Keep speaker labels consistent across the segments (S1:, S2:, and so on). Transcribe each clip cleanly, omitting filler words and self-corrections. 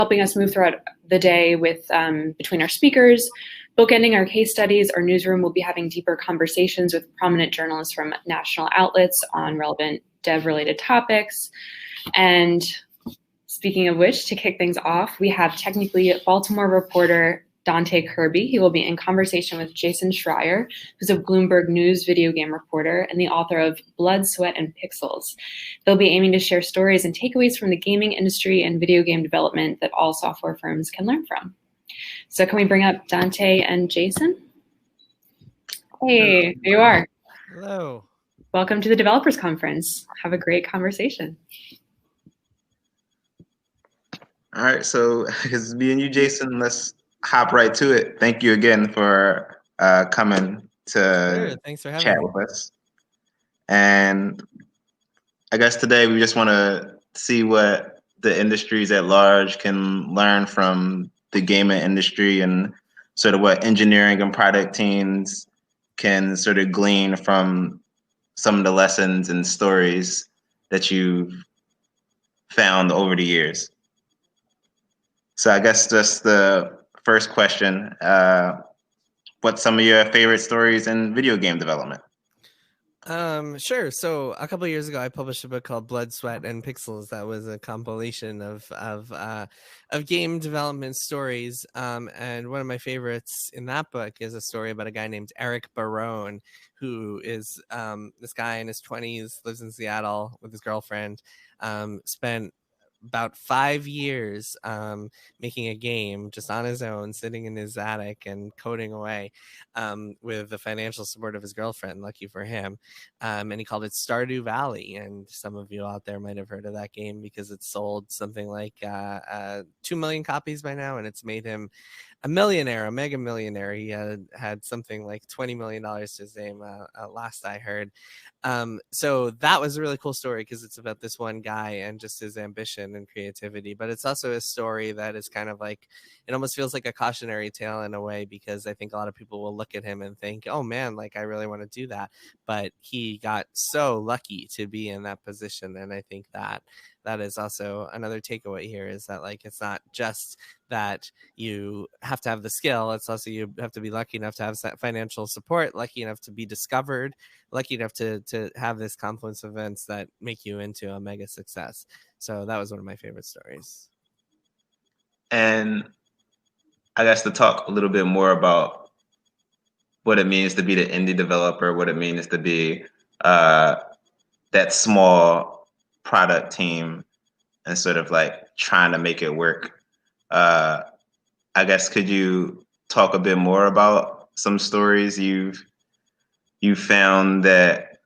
S1: helping us move throughout the day with between our speakers. Bookending our case studies, our newsroom will be having deeper conversations with prominent journalists from national outlets on relevant dev-related topics. And speaking of which, to kick things off, we have technically Baltimore reporter Donte Kirby. He will be in conversation with Jason Schreier, who's a Bloomberg News video game reporter and the author of Blood, Sweat, and Pixels. They'll be aiming to share stories and takeaways from the gaming industry and video game development that all software firms can learn from. So can we bring up Donte and Jason? Hey, there you are.
S2: Hello.
S1: Welcome to the Developers Conference. Have a great conversation.
S3: All right, so it's me and you, Jason. Let's hop right to it. Thank you again for coming to
S2: Thanks for having
S3: chat
S2: me.
S3: with us. And I guess today we just want to see what the industries at large can learn from the gaming industry and sort of what engineering and product teams can sort of glean from some of the lessons and stories that you've found over the years. So I guess just the first question, what's some of your favorite stories in video game development?
S2: Sure. So a couple of years ago, I published a book called Blood, Sweat, and Pixels. That was a compilation of game development stories. And one of my favorites in that book is a story about a guy named Eric Barone, who is this guy in his 20s, lives in Seattle with his girlfriend, spent about 5 years making a game just on his own, sitting in his attic and coding away with the financial support of his girlfriend, lucky for him. And he called it Stardew Valley. And some of you out there might have heard of that game because it's sold something like 2 million copies by now, and it's made him a millionaire, a mega millionaire. He had something like $20 million to his name last I heard. So that was a really cool story because it's about this one guy and just his ambition and creativity. But it's also a story that is kind of like, it almost feels like a cautionary tale in a way, because I think a lot of people will look at him and think, oh man, like I really want to do that. But he got so lucky to be in that position. And I think that is also another takeaway here, is that like it's not just that you have to have the skill, it's also you have to be lucky enough to have financial support, lucky enough to be discovered, lucky enough to have this confluence of events that make you into a mega success. So that was one of my favorite stories.
S3: And I guess to talk a little bit more about what it means to be the indie developer, what it means to be that small product team and sort of like trying to make it work. I guess could you talk a bit more about some stories you found that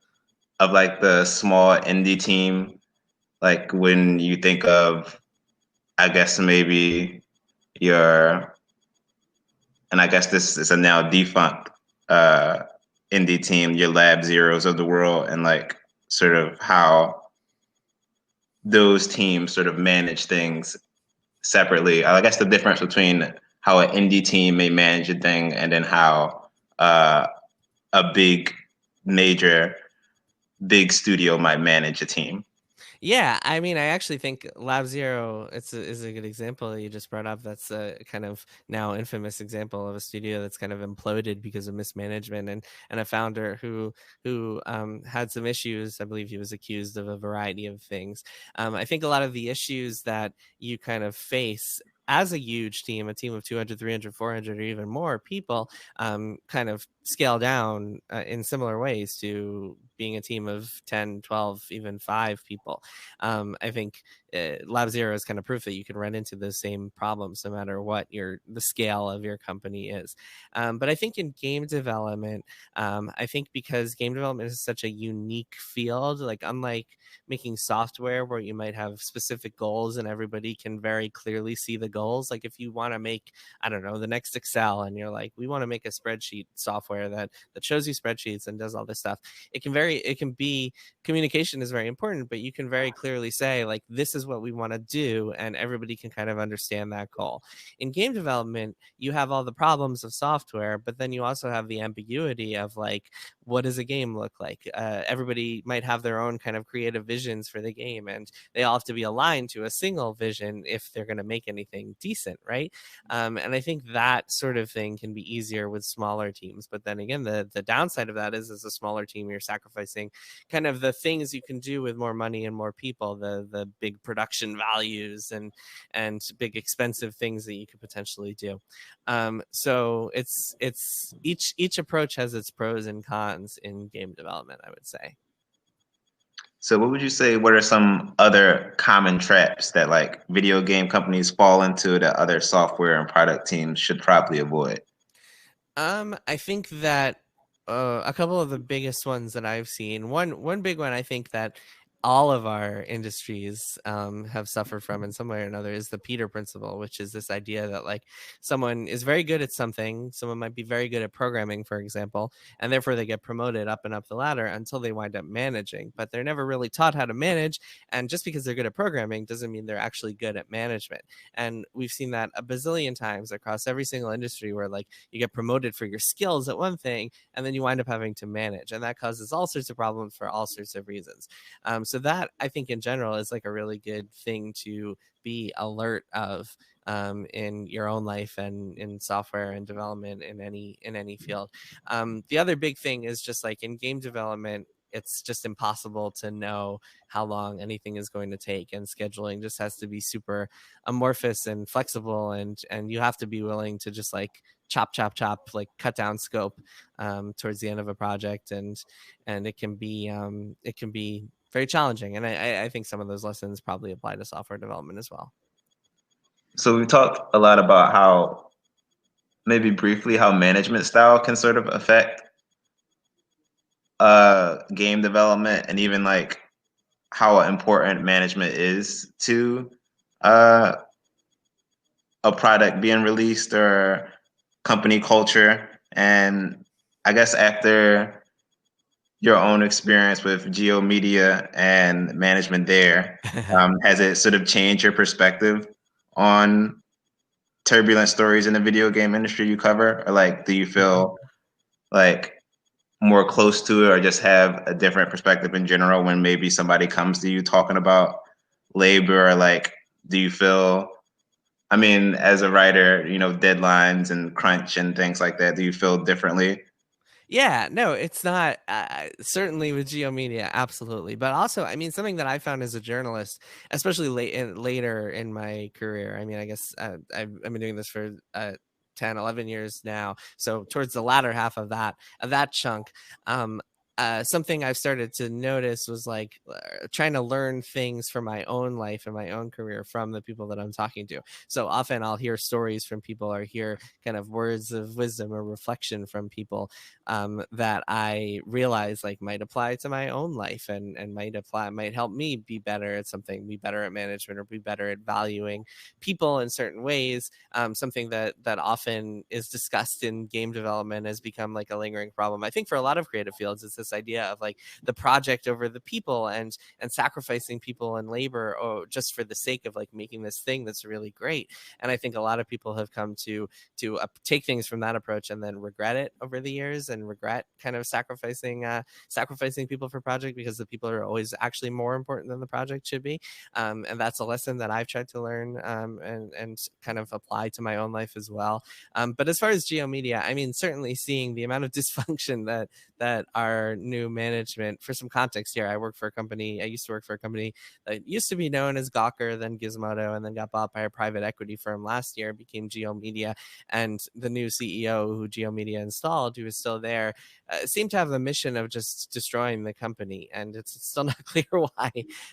S3: of like the small indie team, like when you think of, I guess maybe and I guess this is a now defunct indie team, your Lab Zeros of the world, and like sort of how those teams sort of manage things separately. I guess the difference between how an indie team may manage a thing and then how a big studio might manage a team.
S2: Yeah, I mean, I actually think Lab Zero is a good example you just brought up. That's a kind of now infamous example of a studio that's kind of imploded because of mismanagement and a founder who had some issues. I believe he was accused of a variety of things. I think a lot of the issues that you kind of face as a huge team, a team of 200, 300, 400, or even more people, kind of scale down in similar ways to being a team of 10, 12, even 5 people. I think Lab Zero is kind of proof that you can run into those same problems no matter what the scale of your company is. But I think in game development, I think because game development is such a unique field, like unlike making software where you might have specific goals and everybody can very clearly see the goals. Like if you want to make, I don't know, the next Excel and you're like, we want to make a spreadsheet software software that shows you spreadsheets and does all this stuff, it can be, communication is very important, but you can very clearly say, like, this is what we want to do, and everybody can kind of understand that goal. In game development, you have all the problems of software, but then you also have the ambiguity of, like, what does a game look like? Everybody might have their own kind of creative visions for the game, and they all have to be aligned to a single vision if they're going to make anything decent, right? And I think that sort of thing can be easier with smaller teams. But then again, the downside of that is, as a smaller team, you're sacrificing kind of the things you can do with more money and more people, the big production values and big expensive things that you could potentially do. So it's each approach has its pros and cons in game development, I would say.
S3: So what would you say, what are some other common traps that like video game companies fall into that other software and product teams should probably avoid?
S2: I think that a couple of the biggest ones that I've seen, one big one I think that all of our industries have suffered from in some way or another, is the Peter principle, which is this idea that, like, someone is very good at something, someone might be very good at programming, for example, and therefore they get promoted up and up the ladder until they wind up managing, but they're never really taught how to manage. And just because they're good at programming doesn't mean they're actually good at management. And we've seen that a bazillion times across every single industry, where, like, you get promoted for your skills at one thing and then you wind up having to manage, and that causes all sorts of problems for all sorts of reasons. So that, I think, in general is like a really good thing to be alert of in your own life and in software and development in any field. The other big thing is just, like, in game development, it's just impossible to know how long anything is going to take, and scheduling just has to be super amorphous and flexible, and you have to be willing to just, like, chop, like, cut down scope towards the end of a project, and it can be very challenging. And I think some of those lessons probably apply to software development as well.
S3: So we talked a lot about how, maybe briefly, how management style can sort of affect game development, and even like how important management is to uh, a product being released or company culture. And I guess after your own experience with Geo Media and management there, has it sort of changed your perspective on turbulent stories in the video game industry you cover? Or, like, do you feel like more close to it, or just have a different perspective in general when maybe somebody comes to you talking about labor? Or, like, do you feel, I mean, as a writer, you know, deadlines and crunch and things like that, do you feel differently?
S2: Yeah, no, it's not. Certainly with Geo Media, absolutely. But also, I mean, something that I found as a journalist, especially later in my career. I mean, I guess I've been doing this for 10, 11 years now. So towards the latter half of that chunk, something I've started to notice was, like, trying to learn things from my own life and my own career from the people that I'm talking to. So often I'll hear stories from people, or hear kind of words of wisdom or reflection from people that I realize, like, might apply to my own life, and might help me be better at something, be better at management, or be better at valuing people in certain ways. Something that often is discussed in game development has become, like, a lingering problem, I think, for a lot of creative fields. It's this idea of, like, the project over the people, and sacrificing people and labor, or just for the sake of, like, making this thing that's really great. And I think a lot of people have come to take things from that approach and then regret it over the years, and regret kind of sacrificing people for project, because the people are always actually more important than the project should be. And that's a lesson that I've tried to learn and kind of apply to my own life as well. But as far as Geo Media, I mean, certainly seeing the amount of dysfunction that our new management, for some context here, I used to work for a company that used to be known as Gawker, then Gizmodo, and then got bought by a private equity firm last year, became Geo Media. And the new CEO who Geo Media installed, who is still there, seemed to have the mission of just destroying the company. And it's still not clear why,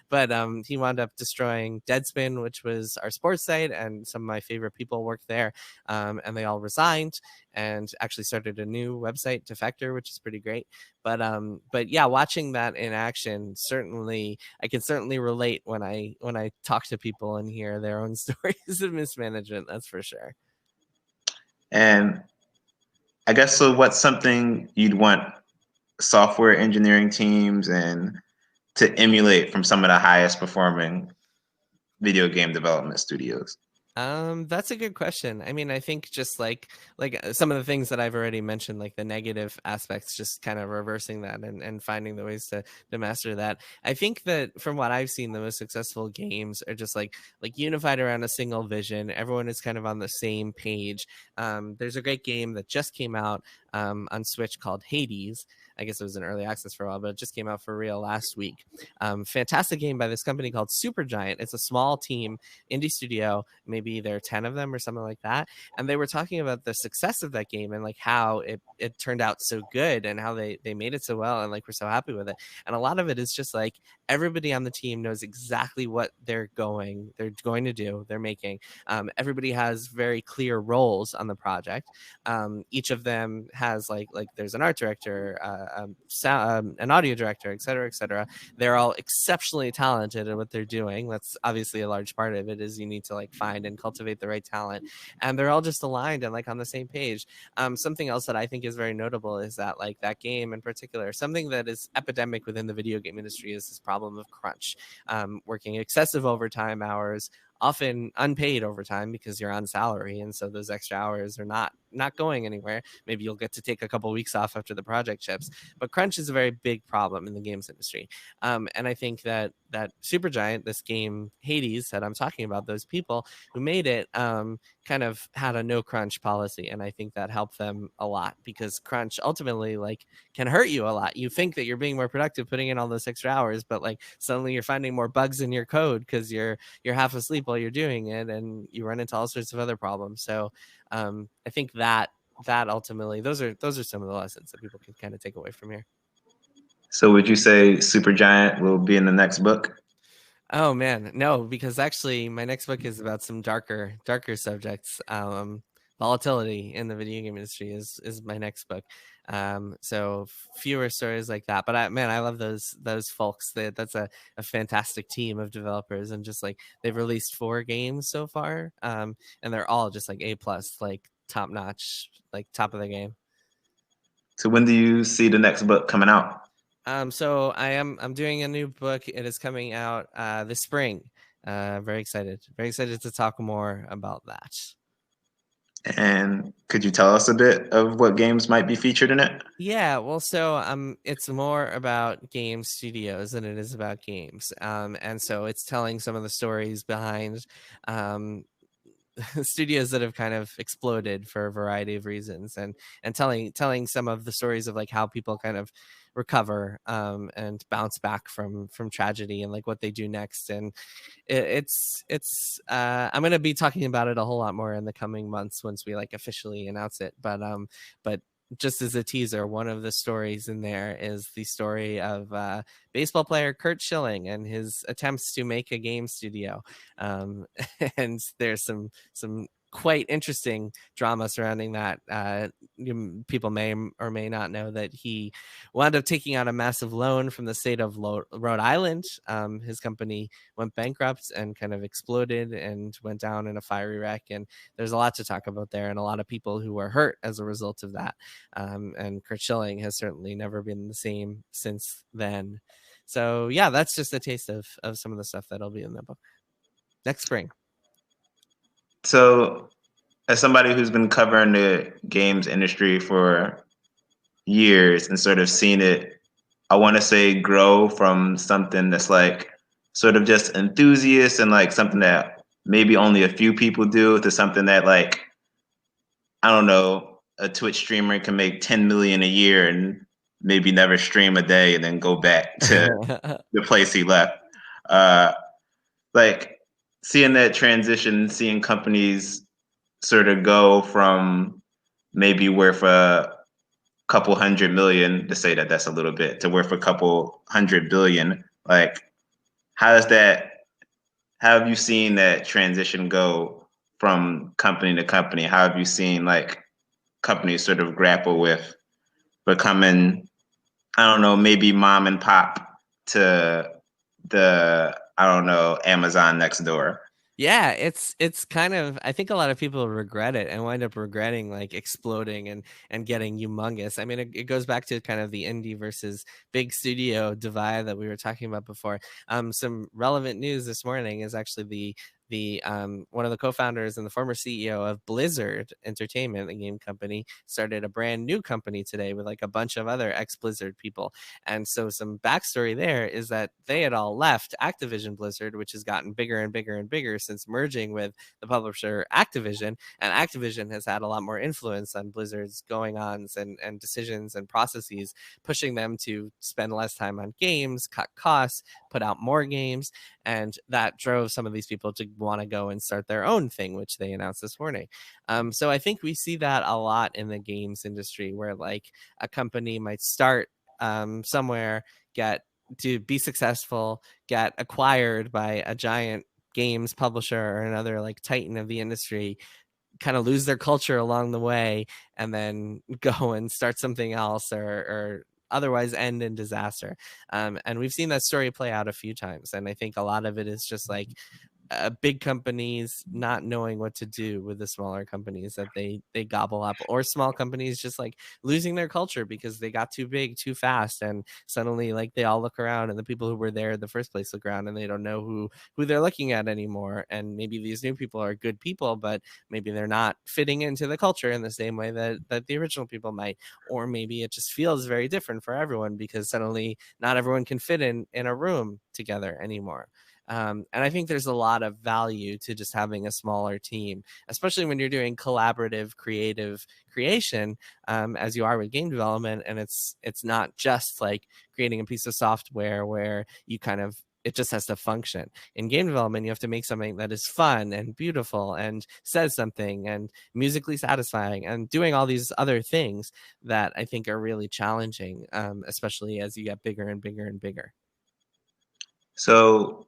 S2: but he wound up destroying Deadspin, which was our sports site, and some of my favorite people worked there, and they all resigned and actually started a new website, Defector, which is pretty great. But yeah, watching that in action, I can certainly relate when I talk to people and hear their own stories of mismanagement. That's for sure.
S3: And I guess so. What's something you'd want software engineering teams and to emulate from some of the highest performing video game development studios?
S2: That's a good question. I mean, I think just like some of the things that I've already mentioned, like the negative aspects, just kind of reversing that and finding the ways to master that. I think that from what I've seen, the most successful games are just like unified around a single vision. Everyone is kind of on the same page. There's a great game that just came out on Switch called Hades. I guess it was in early access for a while, but it just came out for real last week. Fantastic game by this company called Supergiant. It's a small team indie studio, maybe there are 10 of them or something like that, and they were talking about the success of that game and like how it turned out so good and how they made it so well and like we're so happy with it. And a lot of it is just like everybody on the team knows exactly what they're going to do, they're making. Everybody has very clear roles on the project. Each of them has like there's an art director, an audio director, et cetera, et cetera. They're all exceptionally talented at what they're doing. That's obviously a large part of it, is you need to like find and cultivate the right talent, and they're all just aligned and like on the same page. Something else that I think is very notable is that like that game in particular, something that is epidemic within the video game industry is this problem of crunch, working excessive overtime hours, often unpaid overtime because you're on salary, and so those extra hours are not going anywhere. Maybe you'll get to take a couple of weeks off after the project ships, but crunch is a very big problem in the games industry. And I think that Supergiant, this game Hades that I'm talking about, those people who made it kind of had a no crunch policy, and I think that helped them a lot, because crunch ultimately like can hurt you a lot. You think that you're being more productive putting in all those extra hours, but like suddenly you're finding more bugs in your code because you're half asleep while you're doing it, and you run into all sorts of other problems. So I think that ultimately those are some of the lessons that people can kind of take away from here.
S3: So would you say Supergiant will be in the next book?
S2: Oh man, no, because actually my next book is about some darker subjects. Volatility in the video game industry is my next book. So fewer stories like that, but I love those folks. That's a fantastic team of developers, and just like they've released 4 games so far, and they're all just like A+, like top notch, like top of the game.
S3: So when do you see the next book coming out?
S2: So I'm doing a new book. It is coming out this spring. Very excited to talk more about that.
S3: And could you tell us a bit of what games might be featured in it?
S2: Yeah, well, so it's more about game studios than it is about games. And so it's telling some of the stories behind studios that have kind of exploded for a variety of reasons, and telling some of the stories of like how people kind of recover and bounce back from tragedy, and like what they do next. And it's I'm going to be talking about it a whole lot more in the coming months once we like officially announce it, but just as a teaser, one of the stories in there is the story of baseball player Curt Schilling and his attempts to make a game studio. And there's some quite interesting drama surrounding that. People may or may not know that he wound up taking out a massive loan from the state of Rhode Island. His company went bankrupt and kind of exploded and went down in a fiery wreck. And there's a lot to talk about there, and a lot of people who were hurt as a result of that. And Curt Schilling has certainly never been the same since then. So yeah, that's just a taste of some of the stuff that'll be in the book next spring.
S3: So, as somebody who's been covering the games industry for years and sort of seen it, I want to say grow from something that's like sort of just enthusiast and like something that maybe only a few people do, to something that like, I don't know, a Twitch streamer can make 10 million a year and maybe never stream a day and then go back to the place he left. Like seeing that transition, seeing companies sort of go from maybe worth a couple 100 million, to say that that's a little bit, to worth a couple 100 billion. Like, how have you seen that transition go from company to company? How have you seen like companies sort of grapple with becoming, I don't know, maybe mom and pop to the, I don't know, Amazon next door?
S2: Yeah, it's kind of, I think a lot of people regret it and wind up regretting like exploding and getting humongous. I mean, it goes back to kind of the indie versus big studio divide that we were talking about before. Some relevant news this morning is actually the one of the co-founders and the former CEO of Blizzard Entertainment, the game company, started a brand new company today with like a bunch of other ex-Blizzard people. And so some backstory there is that they had all left Activision Blizzard, which has gotten bigger and bigger and bigger since merging with the publisher Activision. And Activision has had a lot more influence on Blizzard's going-ons and decisions and processes, pushing them to spend less time on games, cut costs, put out more games. And that drove some of these people to want to go and start their own thing, which they announced this morning. So I think we see that a lot in the games industry, where like a company might start somewhere, get to be successful, get acquired by a giant games publisher or another like titan of the industry, kind of lose their culture along the way, and then go and start something else, or otherwise end in disaster. And we've seen that story play out a few times. And I think a lot of it is just like big companies not knowing what to do with the smaller companies that they gobble up, or small companies just like losing their culture because they got too big too fast, and suddenly like they all look around and the people who were there in the first place look around and they don't know who they're looking at anymore. And maybe these new people are good people, but maybe they're not fitting into the culture in the same way that the original people might. Or maybe it just feels very different for everyone because suddenly not everyone can fit in a room together anymore. And I think there's a lot of value to just having a smaller team, especially when you're doing collaborative, creative creation, as you are with game development. And it's not just like creating a piece of software where you kind of, it just has to function. In game development, you have to make something that is fun and beautiful and says something and musically satisfying and doing all these other things that I think are really challenging, especially as you get bigger and bigger and bigger.
S3: So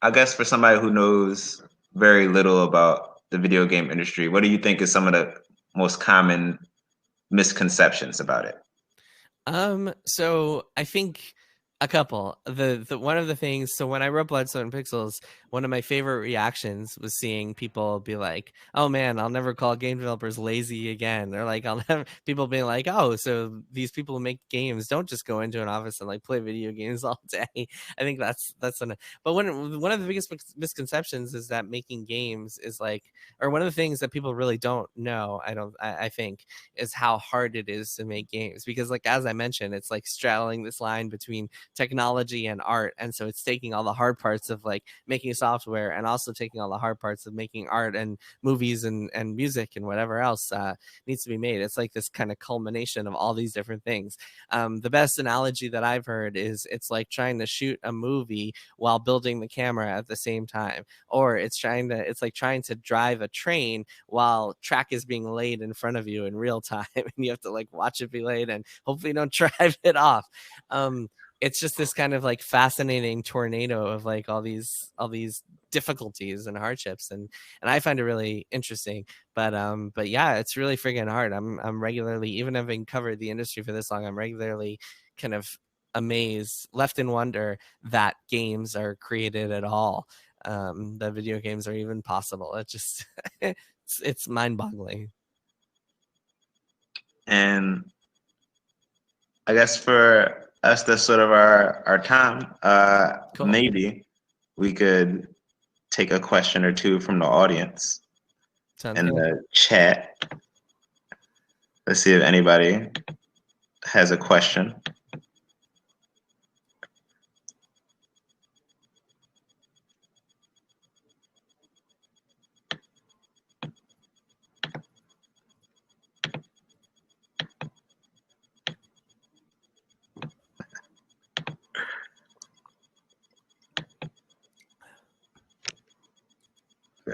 S3: I guess for somebody who knows very little about the video game industry, what do you think is some of the most common misconceptions about it?
S2: So I think a couple. The one of the things, so when I wrote Blood, Sweat, and Pixels, one of my favorite reactions was seeing people be like, "Oh man, I'll never call game developers lazy again." Or like, I'll never, people being like, "Oh, so these people who make games don't just go into an office and like play video games all day." I think that's an, but one of the biggest misconceptions is that making games is like, or one of the things that people really don't know, I think, is how hard it is to make games. Because like, as I mentioned, it's like straddling this line between technology and art. And so it's taking all the hard parts of like making software and also taking all the hard parts of making art and movies and music and whatever else needs to be made. It's like this kind of culmination of all these different things. The best analogy that I've heard is it's like trying to shoot a movie while building the camera at the same time. Or it's like trying to drive a train while track is being laid in front of you in real time, and you have to like watch it be laid and hopefully don't drive it off. It's just this kind of like fascinating tornado of like all these difficulties and hardships, and I find it really interesting. But yeah, it's really friggin' hard. I'm regularly, even having covered the industry for this long, I'm regularly kind of amazed, left in wonder that games are created at all, that video games are even possible. It just it's mind-boggling.
S3: And I guess for us, that's sort of our time.
S2: Cool.
S3: Maybe we could take a question or two from the audience.
S2: Sounds
S3: in
S2: good.
S3: the chat. Let's see if anybody has a question.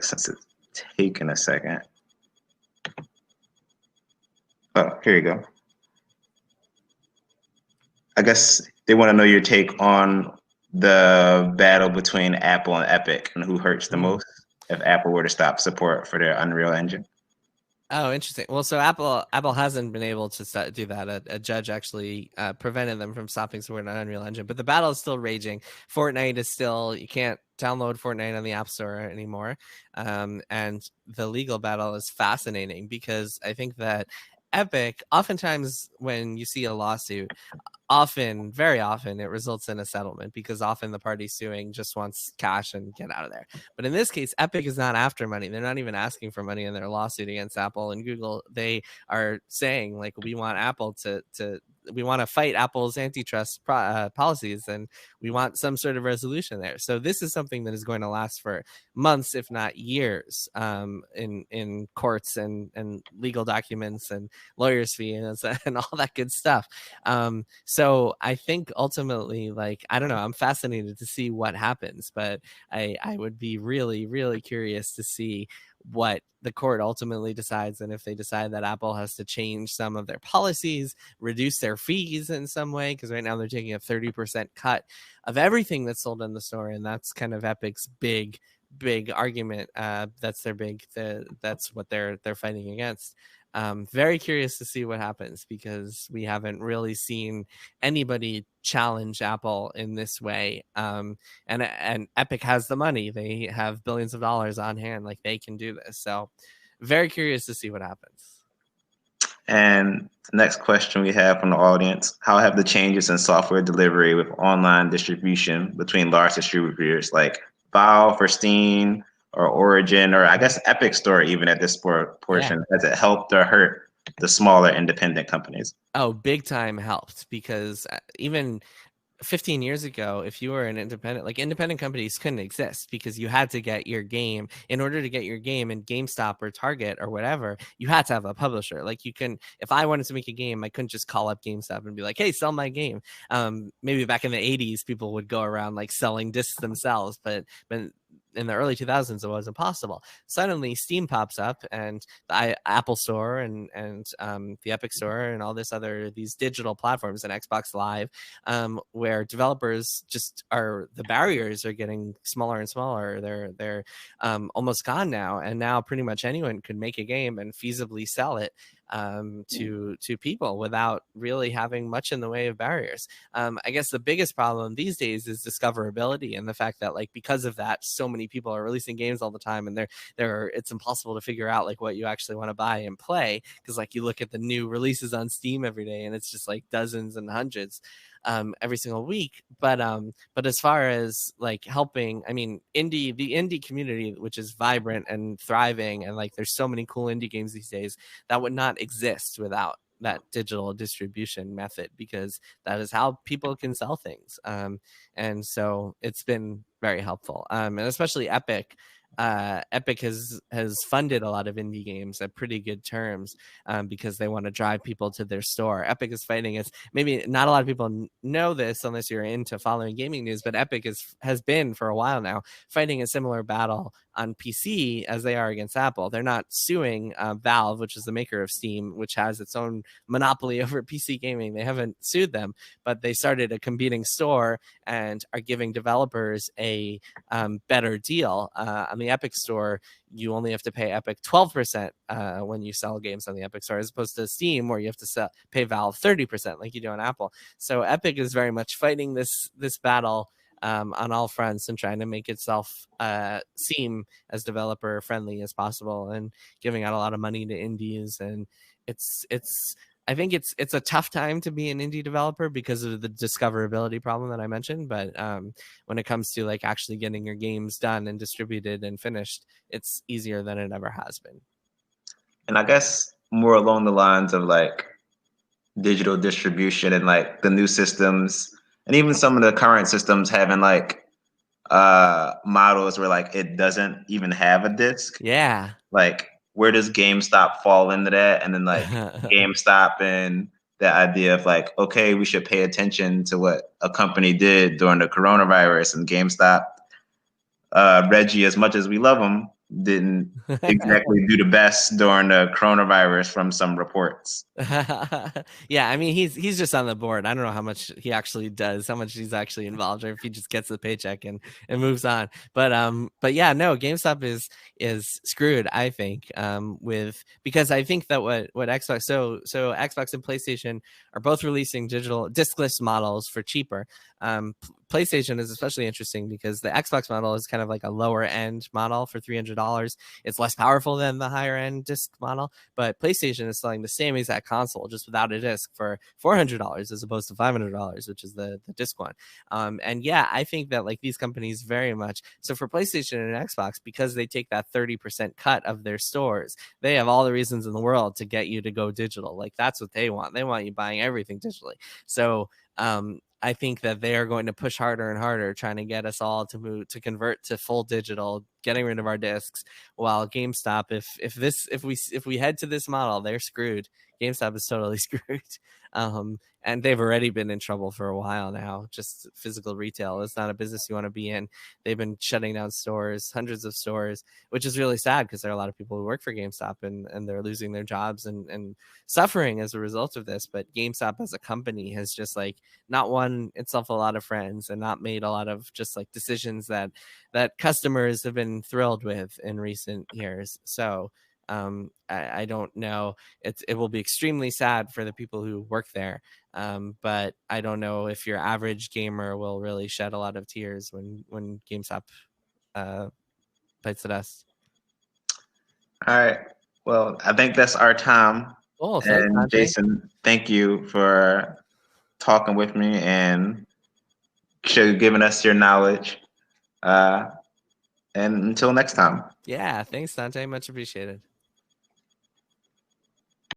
S3: Since it's taking a second. Oh, here you go. I guess they want to know your take on the battle between Apple and Epic and who hurts the most if Apple were to stop support for their Unreal Engine.
S2: Oh, interesting. Well, so Apple hasn't been able to do that. A judge actually prevented them from stopping support on Unreal Engine, but the battle is still raging. Fortnite is still, you can't download Fortnite on the App Store anymore, and the legal battle is fascinating because I think that Epic, oftentimes when you see a lawsuit, very often, it results in a settlement because often the party suing just wants cash and get out of there. But in this case, Epic is not after money. They're not even asking for money in their lawsuit against Apple and Google. They are saying, like, we want Apple we want to fight Apple's antitrust policies, and we want some sort of resolution there. So this is something that is going to last for months, if not years, in courts and legal documents and lawyers' fees and all that good stuff. So I think ultimately, like, I don't know, I'm fascinated to see what happens, but I would be really, really curious to see what the court ultimately decides, and if they decide that Apple has to change some of their policies, reduce their fees in some way, because right now they're taking a 30% cut of everything that's sold in the store, and that's kind of Epic's big argument. That's what they're fighting against. Very curious to see what happens because we haven't really seen anybody challenge Apple in this way. And Epic has the money; they have billions of dollars on hand, like they can do this. So, very curious to see what happens.
S3: And the next question we have from the audience: how have the changes in software delivery with online distribution between large distributors like Valve or Steam or Origin, or I guess Epic Store, even at this portion, has it helped or hurt the smaller independent companies?
S2: Oh, big time helped, because even 15 years ago, if you were an independent companies couldn't exist because you had to get your game. In order to get your game in GameStop or Target or whatever, you had to have a publisher. Like, if I wanted to make a game, I couldn't just call up GameStop and be like, hey, sell my game. Maybe back in the 80s, people would go around like selling discs themselves, but in the early 2000s, it wasn't possible. Suddenly, Steam pops up, and the Apple Store and the Epic Store and all these digital platforms and Xbox Live, where developers the barriers are getting smaller and smaller. They're almost gone now, and now pretty much anyone could make a game and feasibly sell it to people without really having much in the way of barriers. I guess the biggest problem these days is discoverability, and the fact that, like, because of that, so many people are releasing games all the time, and it's impossible to figure out like what you actually want to buy and play, because like you look at the new releases on Steam every day and it's just like dozens and hundreds every single week. But as far as like helping, I mean, the indie community, which is vibrant and thriving, and like there's so many cool indie games these days, that would not exist without that digital distribution method, because that is how people can sell things. And so it's been very helpful. And especially Epic. Epic has funded a lot of indie games at pretty good terms, because they want to drive people to their store. Epic is fighting us. Maybe not a lot of people know this unless you're into following gaming news, but Epic has been for a while now fighting a similar battle on PC as they are against Apple. They're not suing Valve, which is the maker of Steam, which has its own monopoly over PC gaming. They haven't sued them, but they started a competing store and are giving developers a better deal. On the Epic Store, you only have to pay Epic 12% when you sell games on the Epic Store, as opposed to Steam, where you have to pay Valve 30% like you do on Apple. So Epic is very much fighting this battle on all fronts and trying to make itself seem as developer friendly as possible, and giving out a lot of money to indies. And I think it's a tough time to be an indie developer because of the discoverability problem that I mentioned. But when it comes to like actually getting your games done and distributed and finished, it's easier than it ever has been.
S3: And I guess more along the lines of like digital distribution and like the new systems, and even some of the current systems having like models where like it doesn't even have a disc.
S2: Yeah.
S3: Like, where does GameStop fall into that? And then like GameStop and the idea of like, okay, we should pay attention to what a company did during the coronavirus. And GameStop, Reggie, as much as we love him, didn't exactly do the best during the coronavirus from some reports.
S2: Yeah, I mean he's just on the board. I don't know how much he actually does, how much he's actually involved, or if he just gets the paycheck and moves on. But yeah, no, GameStop is screwed, I think, with, because I think that what Xbox, so Xbox and PlayStation are both releasing digital discless models for cheaper. PlayStation is especially interesting because the Xbox model is kind of like a lower end model for $300. It's less powerful than the higher end disc model, but PlayStation is selling the same exact console just without a disc for $400 as opposed to $500, which is the disc one. And yeah, I think that like these companies very much, so for PlayStation and Xbox, because they take that 30% cut of their stores, they have all the reasons in the world to get you to go digital. Like that's what they want. They want you buying everything digitally. So I think that they are going to push harder and harder, trying to get us all to convert to full digital, getting rid of our discs. While GameStop, if we head to this model, they're screwed. GameStop is totally screwed. And they've already been in trouble for a while now. Just physical retail is not a business you want to be in. They've been shutting down stores, hundreds of stores, which is really sad because there are a lot of people who work for GameStop and they're losing their jobs and suffering as a result of this. But GameStop as a company has just like not won itself a lot of friends and not made a lot of just like decisions that customers have been thrilled with in recent years. So I don't know. It will be extremely sad for the people who work there. But I don't know if your average gamer will really shed a lot of tears when GameStop bites the dust.
S3: All right. Well, I think that's our time.
S2: Oh, thanks,
S3: and
S2: Donte.
S3: Jason, thank you for talking with me and giving us your knowledge. And until next time.
S2: Yeah, thanks, Donte. Much appreciated.